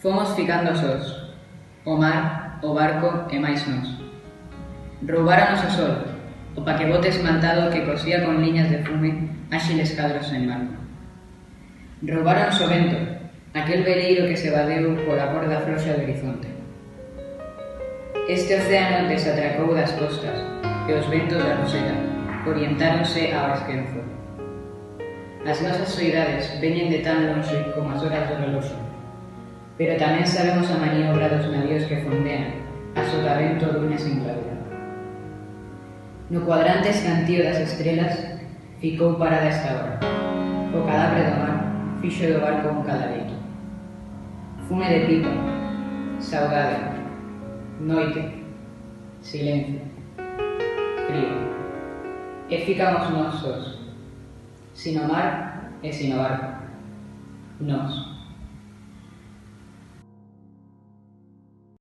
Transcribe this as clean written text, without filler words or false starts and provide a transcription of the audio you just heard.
Fomos ficando sós, o mar, o barco e máis nós. Roubáronos o sol, o paquebote esmaltado que cosía con liñas de fume áxiles cadros en barco. Roubáronos o vento, aquel veleiro que se evadeu pola corda frouxa do horizonte. Este océano desatracou das costas e os ventos da roseta orientáronse ao esquenzo. As nosas soidades veñen de tan longe como as horas do reloxo, pero tamén sabemos a maniobra dos navíos que fondean a sotavento duñas en claridade. No cuadrante escantío das estrelas ficou parada esta hora. O cadáver do mar fixo do barco un calareito. Fume de pipa, saudade, noite, silencio, frío. E ficamos nós sós, sin o mar e sin o barco, nós.